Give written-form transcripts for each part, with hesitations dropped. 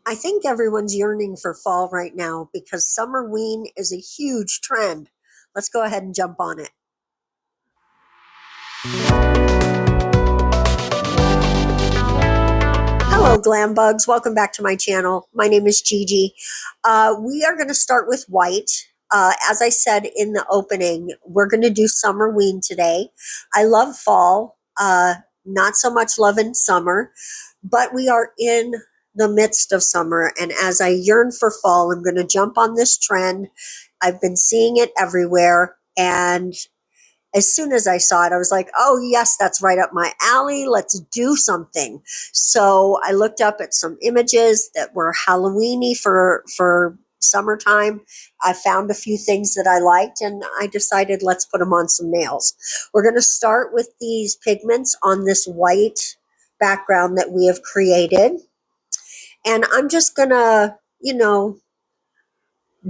I think everyone's yearning for fall right now because Summerween is a huge trend. Let's go ahead and jump on it. Hello, glam bugs. Welcome back to my channel. My name is Gigi. We are going to start with white. As I said in the opening, we're going to do Summerween today. I love fall, not so much love in summer, but we are in the midst of summer. And as I yearn for fall, I'm going to jump on this trend. I've been seeing it everywhere. And as soon as I saw it, I was like, oh, yes, that's right up my alley. Let's do something. So I looked up at some images that were Halloweeny for summertime. I found a few things that I liked, and I decided let's put them on some nails. We're going to start with these pigments on this white background that we have created. And I'm just going to,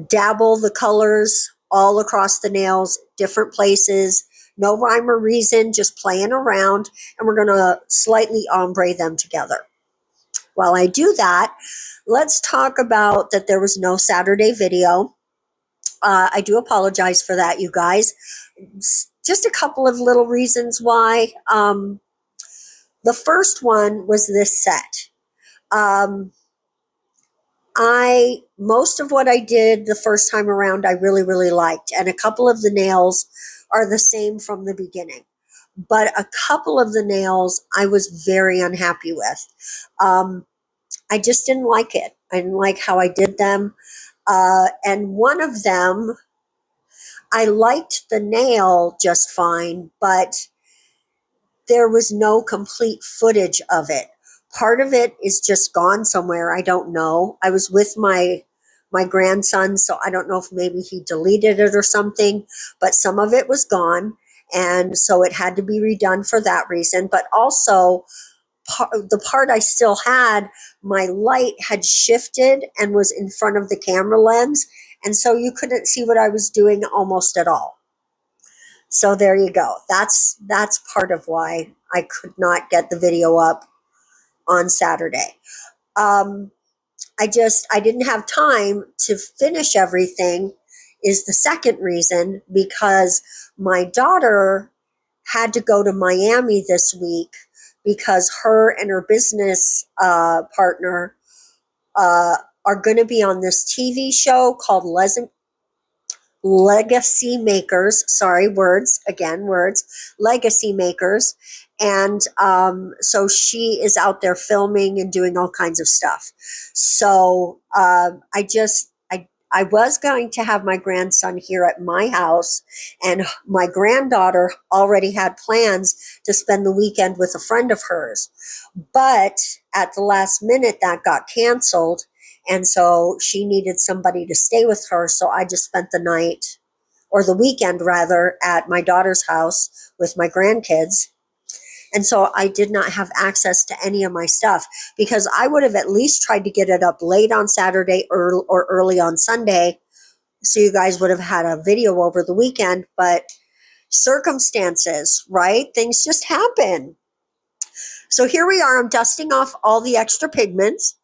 dabble the colors all across the nails, different places. No rhyme or reason, just playing around, and we're going to slightly ombre them together. While I do that, let's talk about that there was no Saturday video. I do apologize for that, you guys. Just a couple of little reasons why. The first one was this set. Most of what I did the first time around, I really, really liked. And a couple of the nails are the same from the beginning. But a couple of the nails I was very unhappy with. I just didn't like it. I didn't like how I did them. And one of them, I liked the nail just fine, but there was no complete footage of it. Part of it is just gone somewhere. I don't know. I was with my grandson, so I don't know if maybe he deleted it or something, but some of it was gone. And so it had to be redone for that reason. But also, the part I still had, my light had shifted and was in front of the camera lens. And so you couldn't see what I was doing almost at all. So there you go. That's part of why I could not get the video up on Saturday. I didn't have time to finish everything is the second reason, because my daughter had to go to Miami this week because her and her business partner are going to be on this TV show called Legacy Makers. Sorry, words, Legacy Makers. And so she is out there filming and doing all kinds of stuff. So I was going to have my grandson here at my house, and my granddaughter already had plans to spend the weekend with a friend of hers. But at the last minute, that got canceled. And so she needed somebody to stay with her. So I just spent the night, or the weekend rather, at my daughter's house with my grandkids. And so I did not have access to any of my stuff, because I would have at least tried to get it up late on Saturday or early on Sunday, so you guys would have had a video over the weekend. But circumstances, right? Things just happen. So here we are. I'm dusting off all the extra pigments,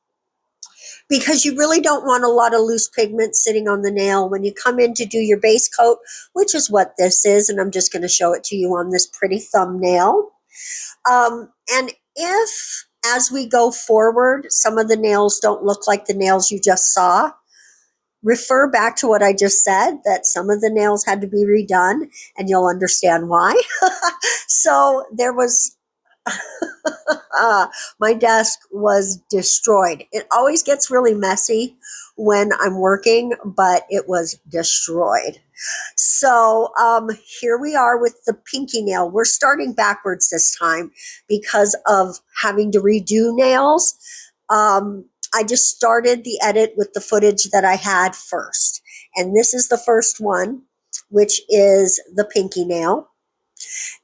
because you really don't want a lot of loose pigment sitting on the nail when you come in to do your base coat, which is what this is. And I'm just going to show it to you on this pretty thumbnail. And if, as we go forward, some of the nails don't look like the nails you just saw, refer back to what I just said, that some of the nails had to be redone, and you'll understand why. So there was... my desk was destroyed. It always gets really messy when I'm working, but it was destroyed. So here we are with the pinky nail. We're starting backwards this time because of having to redo nails. I just started the edit with the footage that I had first. And this is the first one, which is the pinky nail.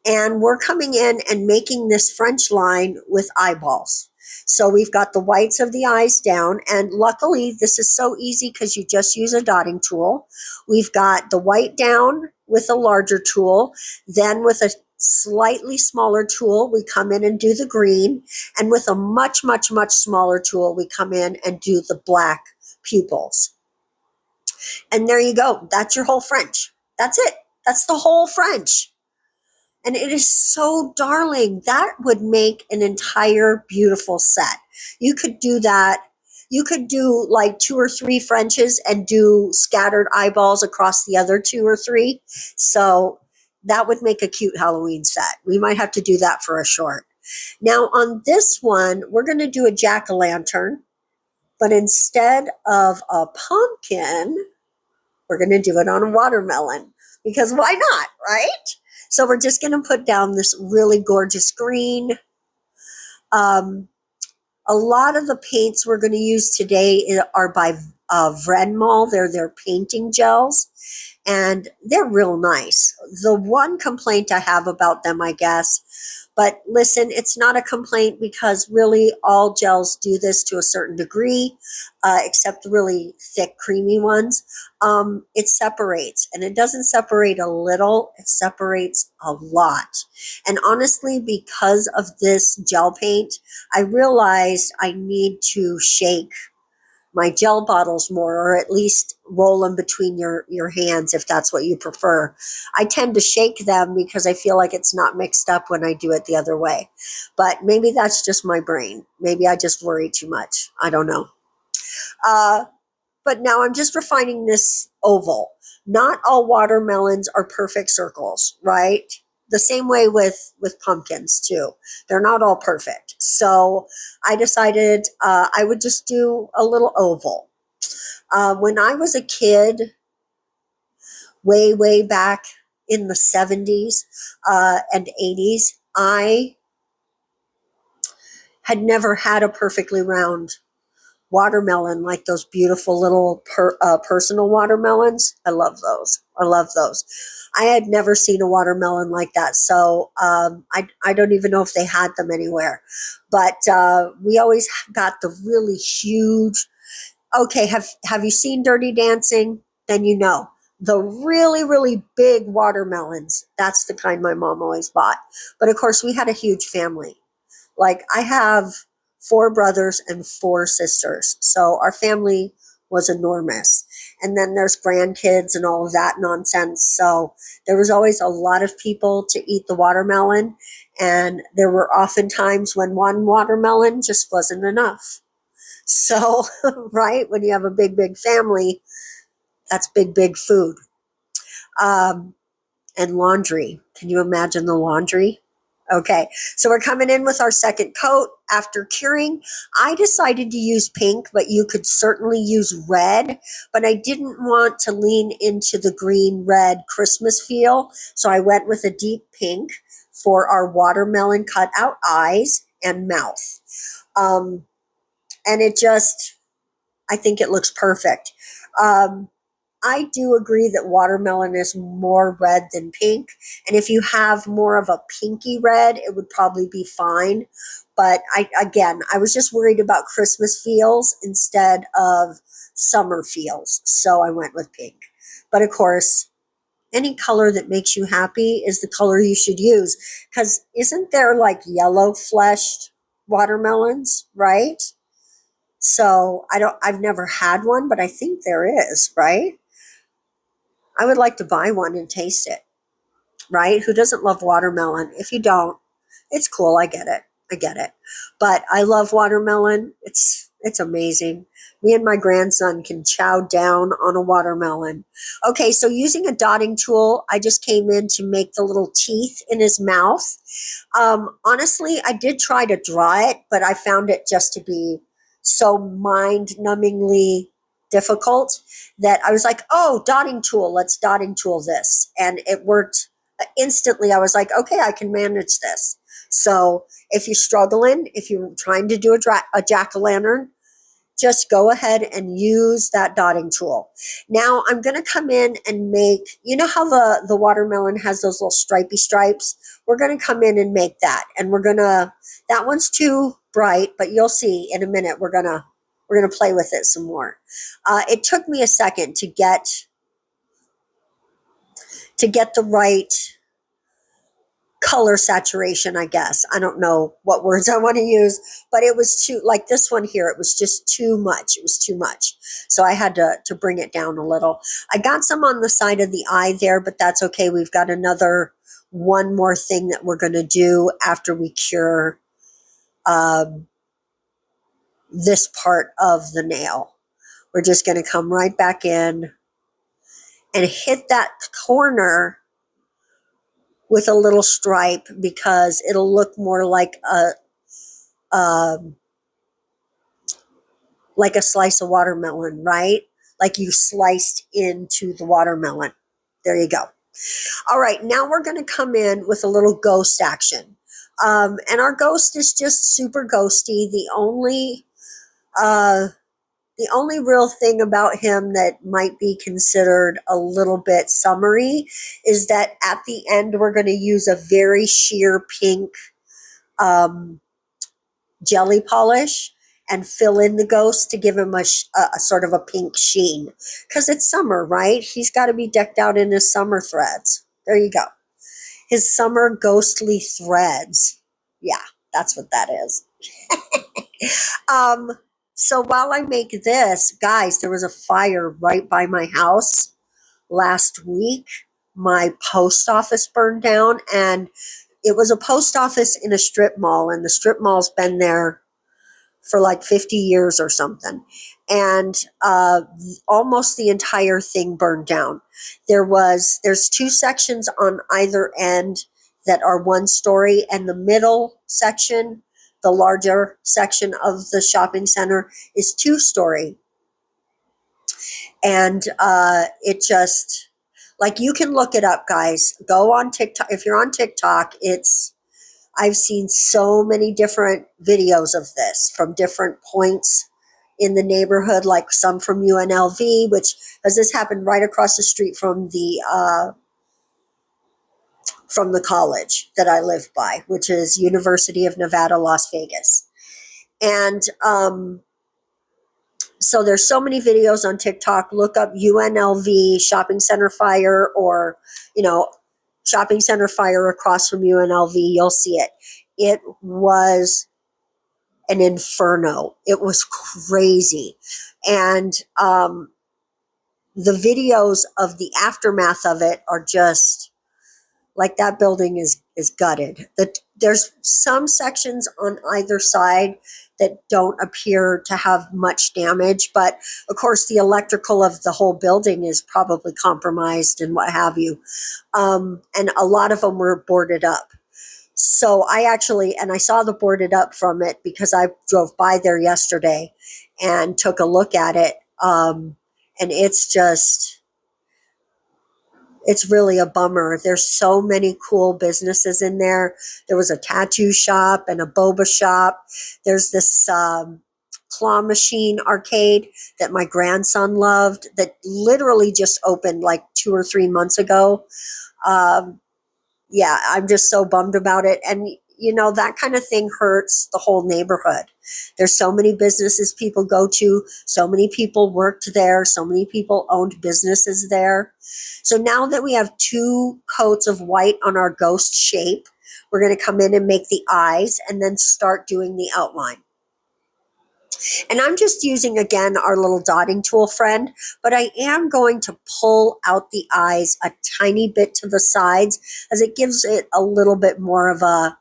And we're coming in and making this French line with eyeballs. So we've got the whites of the eyes down, and luckily this is so easy because you just use a dotting tool. We've got the white down with a larger tool, then with slightly smaller tool, we come in and do the green. And with a much, much, much smaller tool, we come in and do the black pupils. And there you go. That's your whole French. That's it. That's the whole French. And it is so darling. That would make an entire beautiful set. You could do that. You could do like 2 or 3 Frenches and do scattered eyeballs across the other 2 or 3. So that would make a cute Halloween set. We might have to do that for a short. Now on this one, we're going to do a jack-o'-lantern, but instead of a pumpkin, we're going to do it on a watermelon, because why not, right? So we're just going to put down this really gorgeous green. A lot of the paints we're going to use today are by Vrenmal. They're their painting gels, and they're real nice. The one complaint I have about them, I guess, but listen, it's not a complaint because really all gels do this to a certain degree, except the really thick, creamy ones. It separates, and it doesn't separate a little, it separates a lot. And honestly, because of this gel paint, I realized I need to shake my gel bottles more, or at least roll them between your hands if that's what you prefer. I tend to shake them because I feel like it's not mixed up when I do it the other way. But maybe that's just my brain. Maybe I just worry too much. I don't know. But now I'm just refining this oval. Not all watermelons are perfect circles, right? The same way with pumpkins too. They're not all perfect. So I decided I would just do a little oval. When I was a kid, way, way back in the 70s and 80s, I had never had a perfectly round watermelon, like those beautiful little personal watermelons. I love those. I love those. I had never seen a watermelon like that, so I don't even know if they had them anywhere. But we always got the really huge. Okay, have you seen Dirty Dancing? Then you know the really, really big watermelons. That's the kind my mom always bought. But of course, we had a huge family. Like I have 4 brothers and 4 sisters. So our family was enormous. And then there's grandkids and all of that nonsense. So there was always a lot of people to eat the watermelon. And there were often times when one watermelon just wasn't enough. So, right, when you have a big, big family, that's big, big food. And laundry. Can you imagine the laundry? Okay, so we're coming in with our second coat. After curing, I decided to use pink, but you could certainly use red, but I didn't want to lean into the green red Christmas feel, so I went with a deep pink for our watermelon cut out eyes and mouth. And it just, I think it looks perfect. I do agree that watermelon is more red than pink. And if you have more of a pinky red, it would probably be fine. But I was just worried about Christmas feels instead of summer feels. So I went with pink. But of course, any color that makes you happy is the color you should use. Because isn't there like yellow fleshed watermelons, right? So I've never had one, but I think there is, right? I would like to buy one and taste it, right? Who doesn't love watermelon? If you don't, it's cool. I get it. I get it. But I love watermelon. It's amazing. Me and my grandson can chow down on a watermelon. Okay, so using a dotting tool, I just came in to make the little teeth in his mouth. Honestly, I did try to draw it, but I found it just to be so mind-numbingly difficult that I was like, oh, dotting tool, let's dotting tool this. And it worked instantly. I was like, okay, I can manage this. So if you're struggling, if you're trying to do a jack-o'-lantern, just go ahead and use that dotting tool. Now I'm going to come in and make, you know how the watermelon has those little stripy stripes? We're going to come in and make that. And that one's too bright, but you'll see in a minute, we're going to play with it some more. It took me a second to get the right color saturation, I guess. I don't know what words I want to use, but it was too, like this one here, it was just too much. It was too much. So I had to bring it down a little. I got some on the side of the eye there, but that's okay. We've got one more thing that we're going to do after we cure this part of the nail. We're just going to come right back in and hit that corner with a little stripe because it'll look more like a slice of watermelon, right? Like you sliced into the watermelon. There you go. All right, now we're going to come in with a little ghost action. And our ghost is just super ghosty. The only real thing about him that might be considered a little bit summery is that at the end, we're going to use a very sheer pink jelly polish and fill in the ghost to give him a sort of a pink sheen. Because it's summer, right? He's got to be decked out in his summer threads. There you go. His summer ghostly threads. Yeah, that's what that is. So while I make this, guys, there was a fire right by my house last week. My post office burned down, and it was a post office in a strip mall, and the strip mall's been there for like 50 years or something. And almost the entire thing burned down. There's two sections on either end that are one story, and the middle section, the larger section of the shopping center, is two-story. And it just, like, you can look it up, guys. Go on TikTok. If you're on TikTok, I've seen so many different videos of this from different points in the neighborhood, like some from UNLV, which, as this happened right across the street from the college that I live by, which is University of Nevada, Las Vegas. And so there's so many videos on TikTok. Look up UNLV shopping center fire, or, shopping center fire across from UNLV. You'll see it. It was an inferno. It was crazy. And the videos of the aftermath of it are just like, that building is gutted. There's some sections on either side that don't appear to have much damage, but of course the electrical of the whole building is probably compromised and what have you. And a lot of them were boarded up. So I saw the boarded up from it because I drove by there yesterday and took a look at it. And it's really a bummer. There's so many cool businesses in there. There was a tattoo shop and a boba shop. There's this claw machine arcade that my grandson loved that literally just opened like 2 or 3 months ago. Yeah, I'm just so bummed about it. And, that kind of thing hurts the whole neighborhood. There's so many businesses people go to, so many people worked there, so many people owned businesses there. So now that we have 2 coats of white on our ghost shape, we're going to come in and make the eyes and then start doing the outline. And I'm just using, again, our little dotting tool friend, but I am going to pull out the eyes a tiny bit to the sides, as it gives it a little bit more of a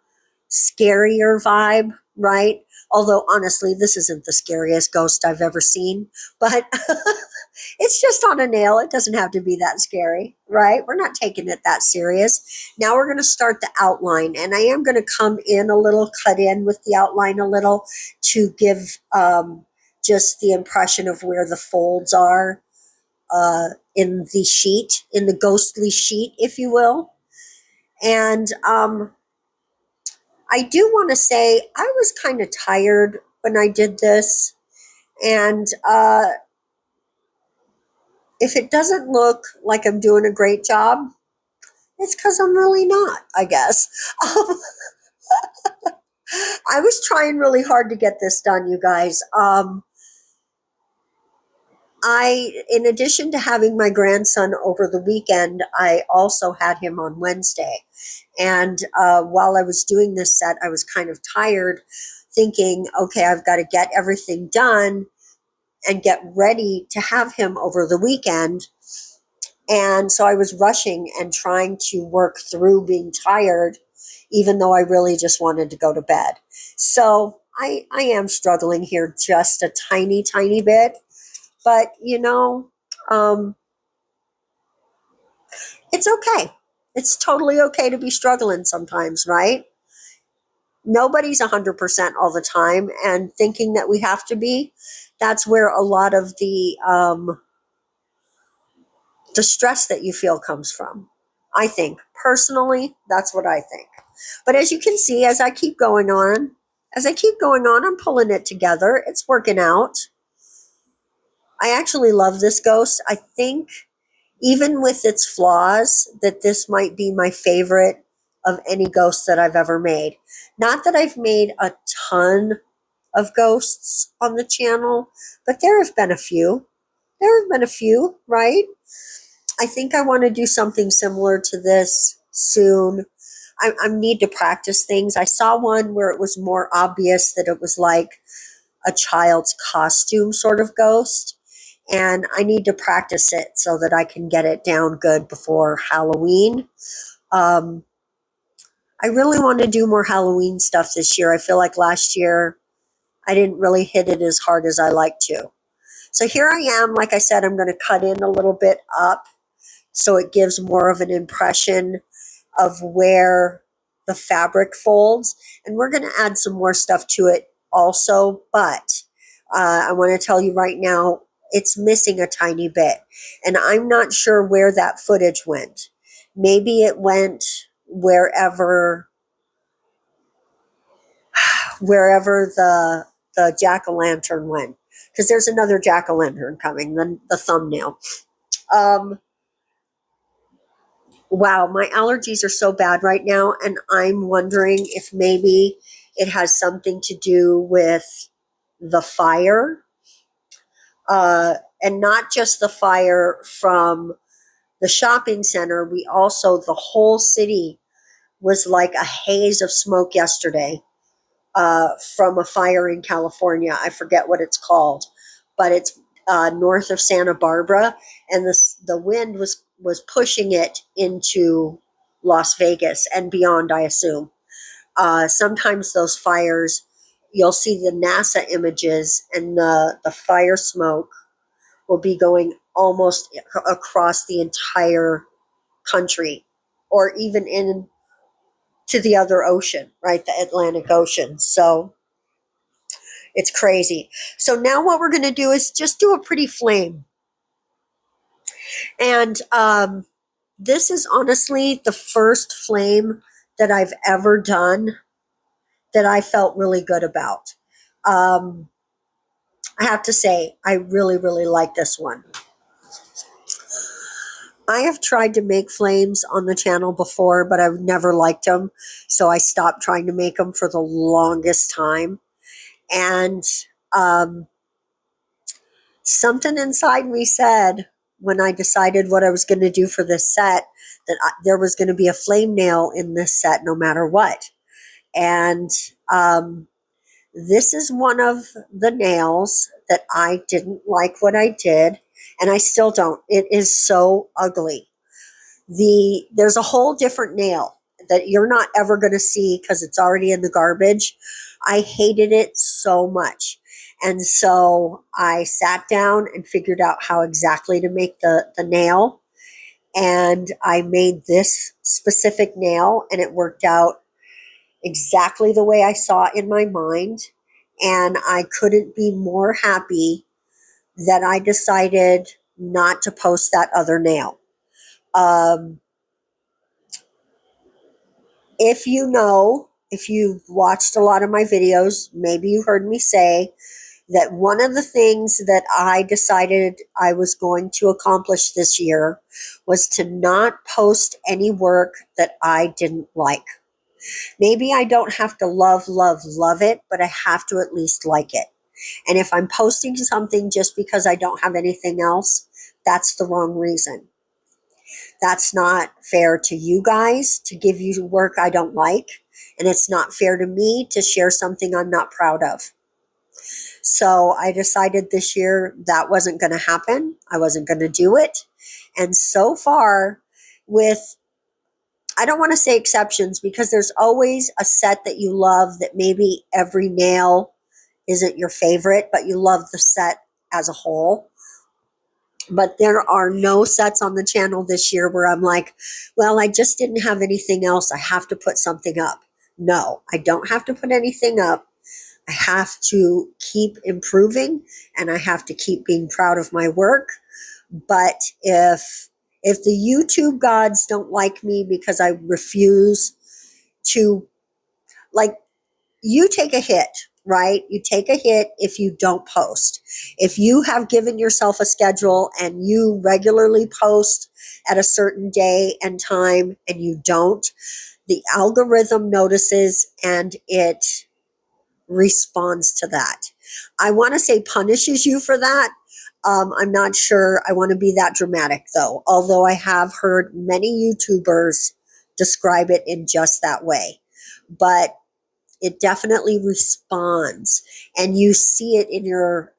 scarier vibe, right? Although, honestly, this isn't the scariest ghost I've ever seen, but it's just on a nail. It doesn't have to be that scary, right? We're not taking it that serious. Now we're going to start the outline, and I am going to come in a little, cut in with the outline a little to give just the impression of where the folds are in the sheet, in the ghostly sheet, if you will. And I do want to say I was kind of tired when I did this, and if it doesn't look like I'm doing a great job, it's because I'm really not, I guess. I was trying really hard to get this done, you guys. In addition to having my grandson over the weekend, I also had him on Wednesday. And while I was doing this set, I was kind of tired, thinking, okay, I've got to get everything done and get ready to have him over the weekend. And so I was rushing and trying to work through being tired, even though I really just wanted to go to bed. So I am struggling here just a tiny, tiny bit. But, it's okay. It's totally okay to be struggling sometimes, right? Nobody's 100% all the time. And thinking that we have to be, that's where a lot of the stress that you feel comes from. I think personally, that's what I think. But as you can see, as I keep going on, I'm pulling it together. It's working out. I actually love this ghost. I think even with its flaws, that this might be my favorite of any ghost that I've ever made. Not that I've made a ton of ghosts on the channel, but there have been a few. There have been a few, right? I think I want to do something similar to this soon. I need to practice things. I saw one where it was more obvious that it was like a child's costume sort of ghost. And I need to practice it so that I can get it down good before Halloween. Um, I really want to do more Halloween stuff this year. I feel like last year I didn't really hit it as hard as I like to. So here I am. Like I said, I'm going to cut in a little bit up so it gives more of an impression of where the fabric folds. And we're going to add some more stuff to it also. But I want to tell you right now, it's missing a tiny bit. And I'm not sure where that footage went. Maybe it went wherever the jack-o'-lantern went. Because there's another jack-o'-lantern coming, the thumbnail. Wow, my allergies are so bad right now, and I'm wondering if maybe it has something to do with the fire, and not just the fire from the shopping center. The whole city was like a haze of smoke yesterday from a fire in California. I forget what it's called, but it's north of Santa Barbara, and the wind was pushing it into Las Vegas and beyond, I assume. Sometimes those fires, you'll see the NASA images, and the fire smoke will be going almost across the entire country, or even in to the other ocean, right, the Atlantic Ocean. So it's crazy. So now what we're going to do is just do a pretty flame. And this is honestly the first flame that I've ever done that I felt really good about. Um, I have to say, I really, really like this one. I have tried to make flames on the channel before, but I've never liked them. So I stopped trying to make them for the longest time. And something inside me said, when I decided what I was going to do for this set, that there was going to be a flame nail in this set no matter what. And this is one of the nails that I didn't like what I did, and I still don't. It is so ugly. There's a whole different nail that you're not ever going to see because it's already in the garbage. I hated it so much. And so I sat down and figured out how exactly to make the nail. And I made this specific nail, and it worked out exactly the way I saw it in my mind. And I couldn't be more happy that I decided not to post that other nail. If you've watched a lot of my videos, maybe you heard me say that one of the things that I decided I was going to accomplish this year was to not post any work that I didn't like. Maybe I don't have to love, love, love it, but I have to at least like it. And if I'm posting something just because I don't have anything else, that's the wrong reason. That's not fair to you guys to give you work I don't like. And it's not fair to me to share something I'm not proud of. So I decided this year that wasn't going to happen. I wasn't going to do it. And so far, with, I don't want to say exceptions, because there's always a set that you love that maybe every nail isn't your favorite, but you love the set as a whole. But there are no sets on the channel this year where I'm like, well, I just didn't have anything else. I have to put something up. No, I don't have to put anything up. I have to keep improving and I have to keep being proud of my work. But if the YouTube gods don't like me because I refuse to, like, you take a hit, right? You take a hit if you don't post. If you have given yourself a schedule and you regularly post at a certain day and time and you don't, the algorithm notices and it responds to that. I want to say punishes you for that. I'm not sure I want to be that dramatic though, although I have heard many YouTubers describe it in just that way. But it definitely responds and you see it in your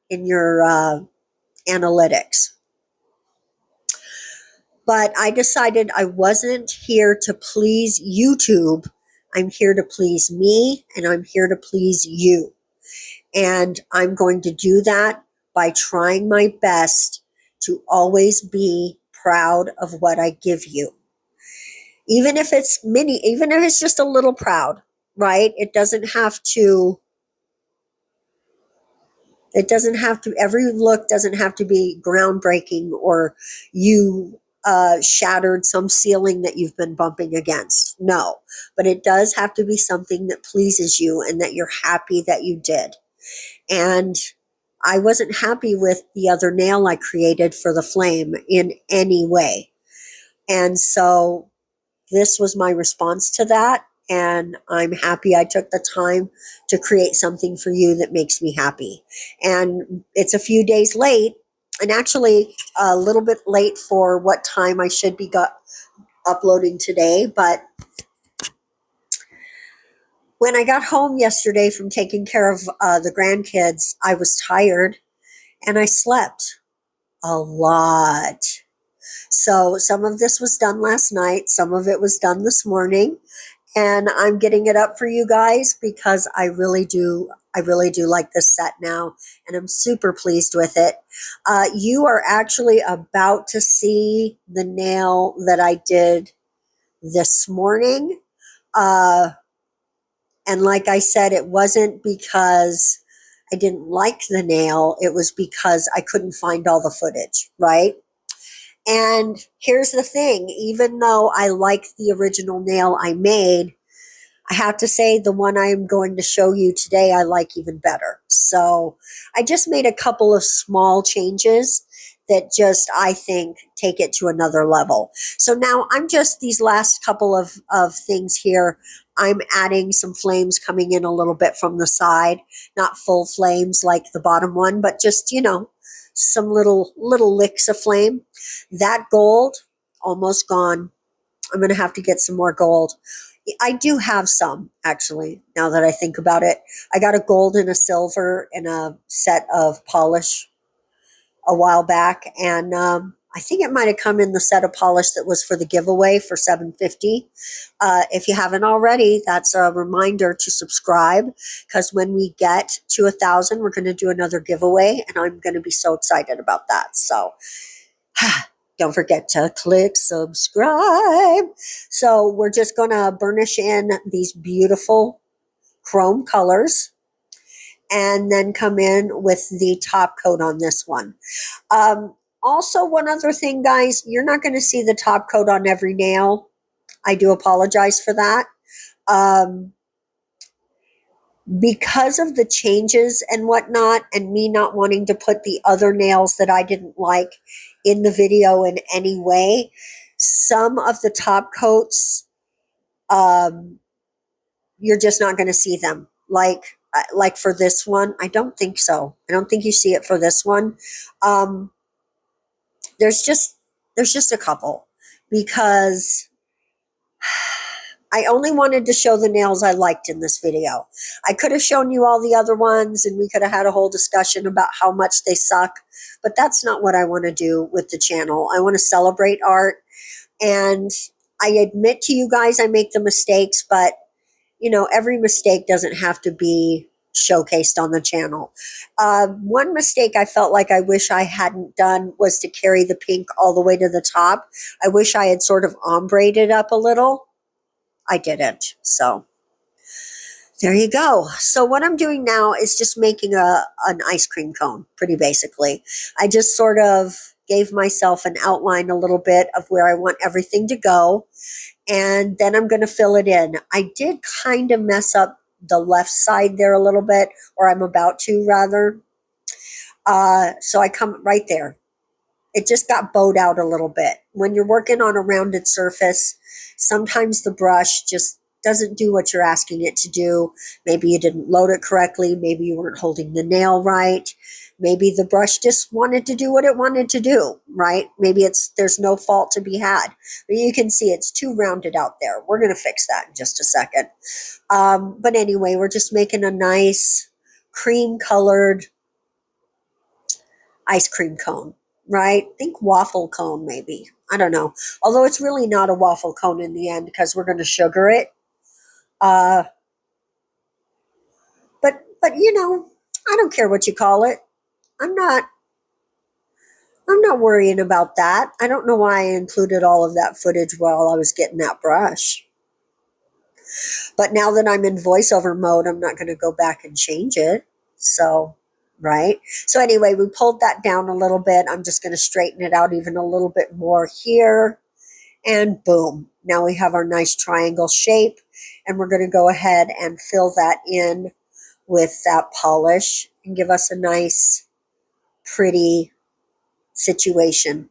analytics. But I decided I wasn't here to please YouTube. I'm here to please me and I'm here to please you. And I'm going to do that by trying my best to always be proud of what I give you. Even if it's mini, even if it's just a little proud, right? It doesn't have to, every look doesn't have to be groundbreaking or you shattered some ceiling that you've been bumping against. No, but it does have to be something that pleases you and that you're happy that you did. And I wasn't happy with the other nail I created for the flame in any way. And so this was my response to that. And I'm happy I took the time to create something for you that makes me happy. And it's a few days late, and actually a little bit late for what time I should be uploading today. But when I got home yesterday from taking care of the grandkids, I was tired and I slept a lot. So some of this was done last night, some of it was done this morning, and I'm getting it up for you guys because I really do like this set now, and I'm super pleased with it. You are actually about to see the nail that I did this morning. And like I said, it wasn't because I didn't like the nail. It was because I couldn't find all the footage, right? And here's the thing, even though I like the original nail I made, I have to say the one I'm going to show you today, I like even better. So I just made a couple of small changes that just, I think, take it to another level. So now I'm just, these last couple of things here, I'm adding some flames coming in a little bit from the side, not full flames like the bottom one, but just, some little licks of flame. That gold, almost gone. I'm going to have to get some more gold. I do have some, actually, now that I think about it. I got a gold and a silver in a set of polish a while back, and I think it might have come in the set of polish that was for the giveaway for $7.50. If you haven't already, that's a reminder to subscribe, because when we get to 1,000, we're going to do another giveaway, and I'm going to be so excited about that. So don't forget to click subscribe. So we're just going to burnish in these beautiful chrome colors and then come in with the top coat on this one. Also, one other thing, guys, you're not going to see the top coat on every nail. I do apologize for that. Because of the changes and whatnot, and me not wanting to put the other nails that I didn't like in the video in any way, some of the top coats, you're just not going to see them. Like like for this one, I don't think so. I don't think you see it for this one. Um, there's just a couple because I only wanted to show the nails I liked in this video. I could have shown you all the other ones and we could have had a whole discussion about how much they suck, but that's not what I want to do with the channel. I want to celebrate art, and I admit to you guys I make the mistakes, but every mistake doesn't have to be showcased on the channel. One mistake I felt like I wish I hadn't done was to carry the pink all the way to the top. I wish I had sort of ombre'd it up a little. I didn't. So there you go. So what I'm doing now is just making an ice cream cone, pretty basically. I just sort of gave myself an outline a little bit of where I want everything to go. And then I'm going to fill it in. I did kind of mess up the left side there a little bit, or I'm about to rather. So I come right there. It just got bowed out a little bit. When you're working on a rounded surface, sometimes the brush just doesn't do what you're asking it to do. Maybe you didn't load it correctly. Maybe you weren't holding the nail right. Maybe the brush just wanted to do what it wanted to do, right? Maybe there's no fault to be had. But you can see it's too rounded out there. We're going to fix that in just a second. But anyway, we're just making a nice cream colored ice cream cone, right? Think waffle cone maybe. I don't know. Although it's really not a waffle cone in the end because we're going to sugar it. Uh, but I don't care what you call it. I'm not worrying about that. I don't know why I included all of that footage while I was getting that brush. But now that I'm in voiceover mode, I'm not going to go back and change it. So, right? So anyway, we pulled that down a little bit. I'm just going to straighten it out even a little bit more here. And boom, now we have our nice triangle shape. And we're going to go ahead and fill that in with that polish and give us a nice, pretty situation.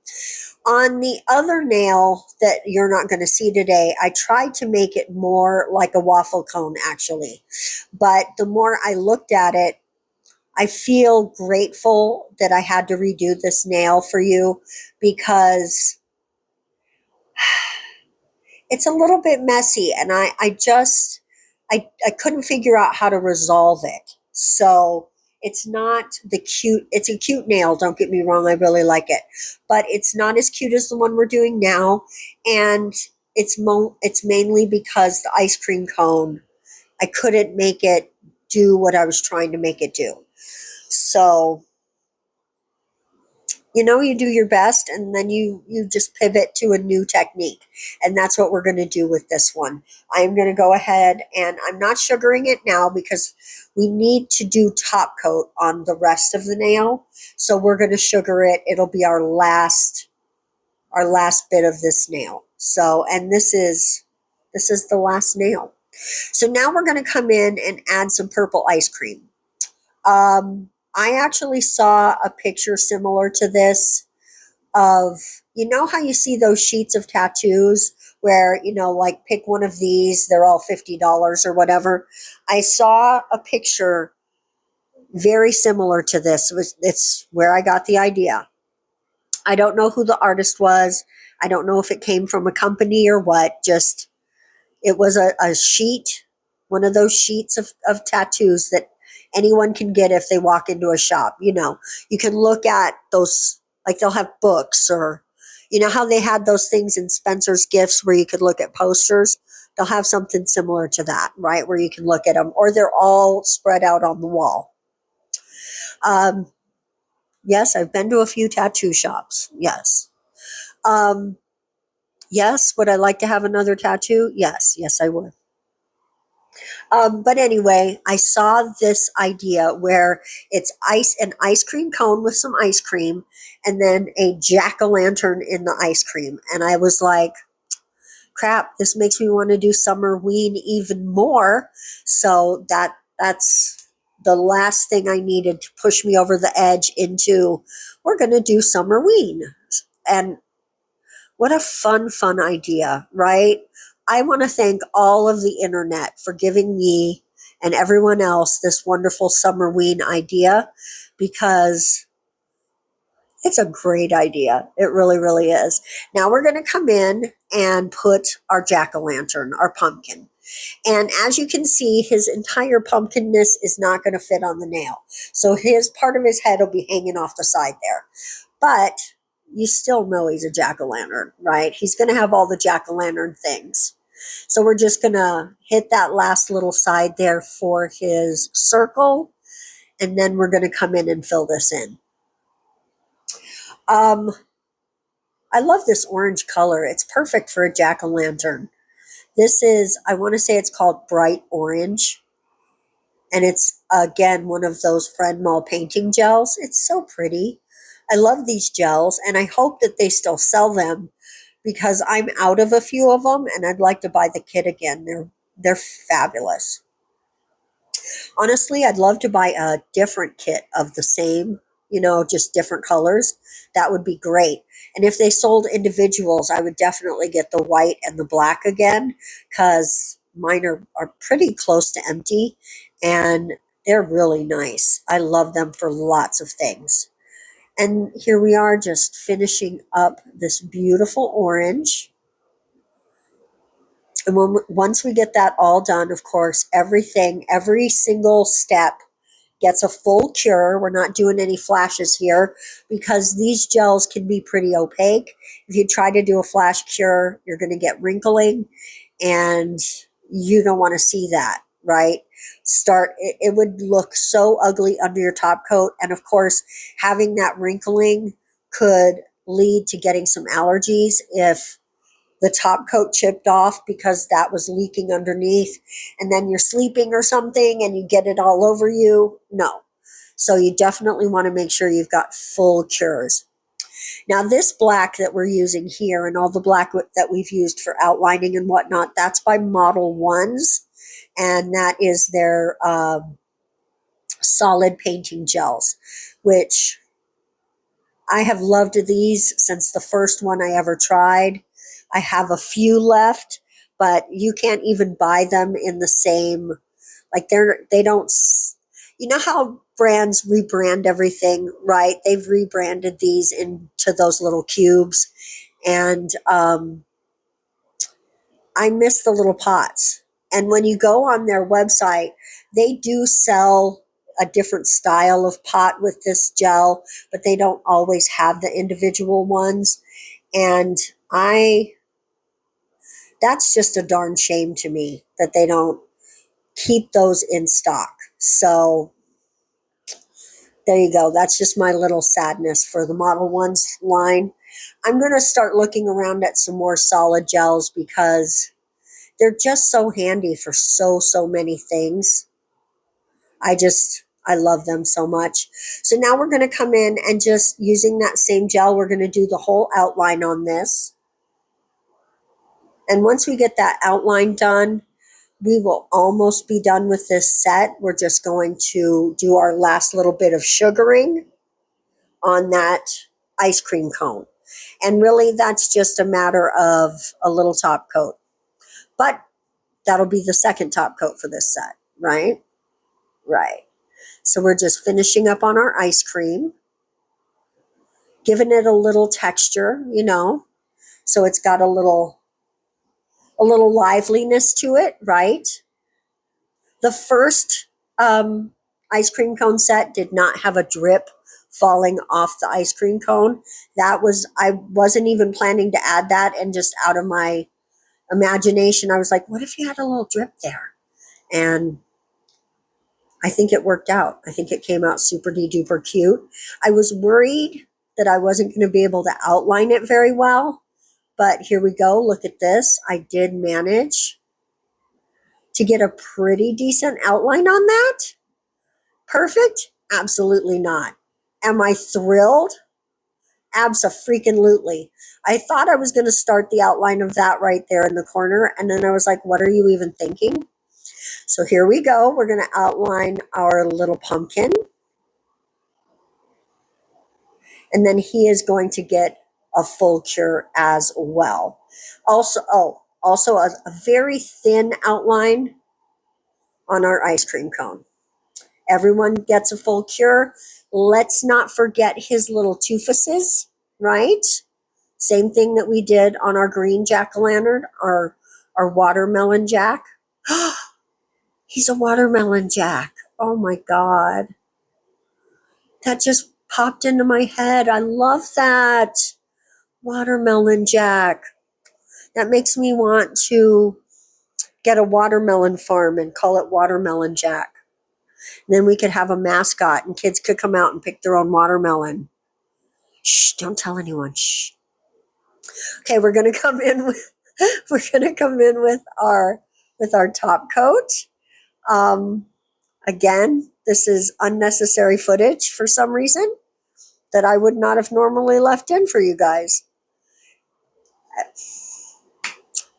On the other nail that you're not going to see today, I tried to make it more like a waffle cone actually. But the more I looked at it, I feel grateful that I had to redo this nail for you because it's a little bit messy and I couldn't figure out how to resolve it. So it's not it's a cute nail, don't get me wrong, I really like it. But it's not as cute as the one we're doing now. And it's mainly because the ice cream cone, I couldn't make it do what I was trying to make it do. So you do your best and then you just pivot to a new technique. And that's what we're going to do with this one. I'm going to go ahead and I'm not sugaring it now because we need to do top coat on the rest of the nail. So we're going to sugar it. It'll be our last bit of this nail. So, and this is the last nail. So now we're going to come in and add some purple ice cream. I actually saw a picture similar to this of, how you see those sheets of tattoos where, like pick one of these, they're all $50 or whatever. I saw a picture very similar to this. It's where I got the idea. I don't know who the artist was. I don't know if it came from a company or what. Just, it was a sheet, one of those sheets of tattoos that anyone can get if they walk into a shop. You can look at those, like they'll have books or, how they had those things in Spencer's Gifts where you could look at posters. They'll have something similar to that, right? Where you can look at them, or they're all spread out on the wall. Yes, I've been to a few tattoo shops. Yes. Yes, would I like to have another tattoo? Yes, I would. But anyway, I saw this idea where it's an ice cream cone with some ice cream and then a jack-o'-lantern in the ice cream. And I was like, crap, this makes me want to do Summerween even more. So that's the last thing I needed to push me over the edge into, we're going to do Summerween. And what a fun idea, right? I want to thank all of the internet for giving me and everyone else this wonderful Summerween idea, because it's a great idea. It really, really is. Now we're going to come in and put our jack-o'-lantern, our pumpkin. And as you can see, his entire pumpkinness is not going to fit on the nail. So his part of his head will be hanging off the side there. But you still know he's a jack-o'-lantern, right? He's going to have all the jack-o'-lantern things. So we're just going to hit that last little side there for his circle. And then we're going to come in and fill this in. I love this orange color. It's perfect for a jack-o'-lantern. This is, I want to say it's called bright orange. And it's, again, one of those Fred Mall painting gels. It's so pretty. I love these gels, and I hope that they still sell them because I'm out of a few of them, and I'd like to buy the kit again. They're fabulous. Honestly, I'd love to buy a different kit of the same, just different colors. That would be great. And if they sold individuals, I would definitely get the white and the black again, because mine are pretty close to empty, and they're really nice. I love them for lots of things. And here we are, just finishing up this beautiful orange. And once we get that all done, of course, every single step gets a full cure. We're not doing any flashes here because these gels can be pretty opaque. If you try to do a flash cure, you're going to get wrinkling, and you don't want to see that, right? It would look so ugly under your top coat. And of course, having that wrinkling could lead to getting some allergies if the top coat chipped off because that was leaking underneath, and then you're sleeping or something and you get it all over you. No. So you definitely want to make sure you've got full cures. Now this black that we're using here and all the black that we've used for outlining and whatnot, that's by Model Ones, and that is their solid painting gels, which I have loved these since the first one I ever tried. I have a few left, but you can't even buy them in the same, like they don't, you know how brands rebrand everything, right? They've rebranded these into those little cubes. And I miss the little pots. And when you go on their website, they do sell a different style of pot with this gel, but they don't always have the individual ones. And that's just a darn shame to me that they don't keep those in stock. So there you go. That's just my little sadness for the Model Ones line. I'm going to start looking around at some more solid gels because they're just so handy for so many things. I love them so much. So now we're going to come in and just using that same gel, we're going to do the whole outline on this. And once we get that outline done, we will almost be done with this set. We're just going to do our last little bit of sugaring on that ice cream cone. And really, that's just a matter of a little top coat. But that'll be the second top coat for this set, right? Right. So we're just finishing up on our ice cream, giving it a little texture, so it's got a little liveliness to it, right? The first ice cream cone set did not have a drip falling off the ice cream cone. I wasn't even planning to add that, and just out of my imagination, I was like, what if you had a little drip there? And I think it worked out. I think it came out super duper cute. I was worried that I wasn't going to be able to outline it very well, but here we go. Look at this. I did manage to get a pretty decent outline on that. Perfect? Absolutely not. Am I thrilled? Abso-freaking-lutely. I thought I was going to start the outline of that right there in the corner, and then I was like, what are you even thinking? So here we go. We're going to outline our little pumpkin. And then he is going to get a full cure as well. Also a very thin outline on our ice cream cone. Everyone gets a full cure. Let's not forget his little toofuses, right? Same thing that we did on our green jack-o'-lantern, our watermelon jack. He's a watermelon jack. Oh my God. That just popped into my head. I love that. Watermelon jack. That makes me want to get a watermelon farm and call it Watermelon Jack. And then we could have a mascot and kids could come out and pick their own watermelon. Shh, don't tell anyone. Shh. Okay, we're gonna come in with our top coat. Again, this is unnecessary footage for some reason that I would not have normally left in for you guys.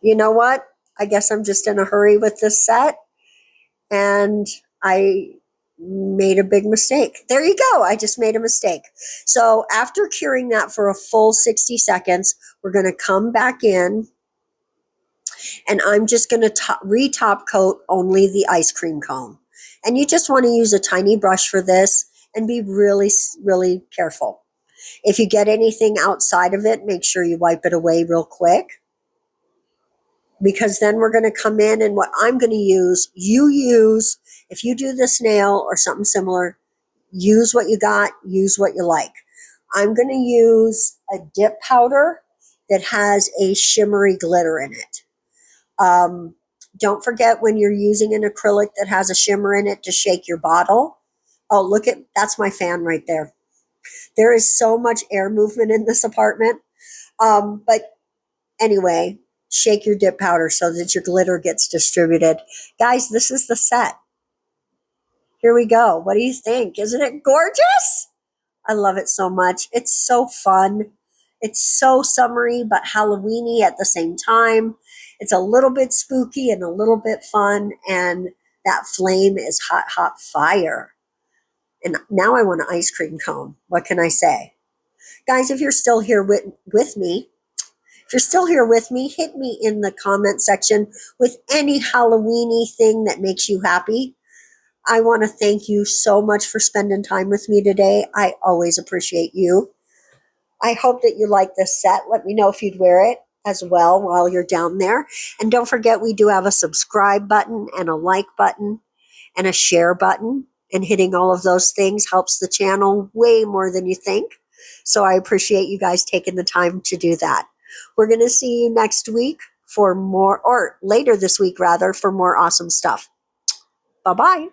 You know what? I guess I'm just in a hurry with this set, and I made a big mistake. There you go. I just made a mistake. So after curing that for a full 60 seconds, we're going to come back in, and I'm just going to re-top coat only the ice cream cone. And you just want to use a tiny brush for this and be really, really careful. If you get anything outside of it, make sure you wipe it away real quick, because then we're going to come in, and what I'm going to use, if you do this nail or something similar, use what you got, use what you like. I'm going to use a dip powder that has a shimmery glitter in it. Don't forget, when you're using an acrylic that has a shimmer in it, to shake your bottle. Oh, look at, that's my fan right there. There is so much air movement in this apartment. But anyway, shake your dip powder so that your glitter gets distributed. Guys, this is the set. Here we go. What do you think? Isn't it gorgeous? I love it so much. It's so fun. It's so summery, but Halloweeny at the same time. It's a little bit spooky and a little bit fun, and that flame is hot, hot fire. And now I want an ice cream cone. What can I say? Guys, if you're still here with me, hit me in the comment section with any Halloweeny thing that makes you happy. I want to thank you so much for spending time with me today. I always appreciate you. I hope that you like this set. Let me know if you'd wear it as well while you're down there. And don't forget, we do have a subscribe button and a like button and a share button. And hitting all of those things helps the channel way more than you think. So I appreciate you guys taking the time to do that. We're going to see you next week for more, or later this week rather, for more awesome stuff. Bye-bye.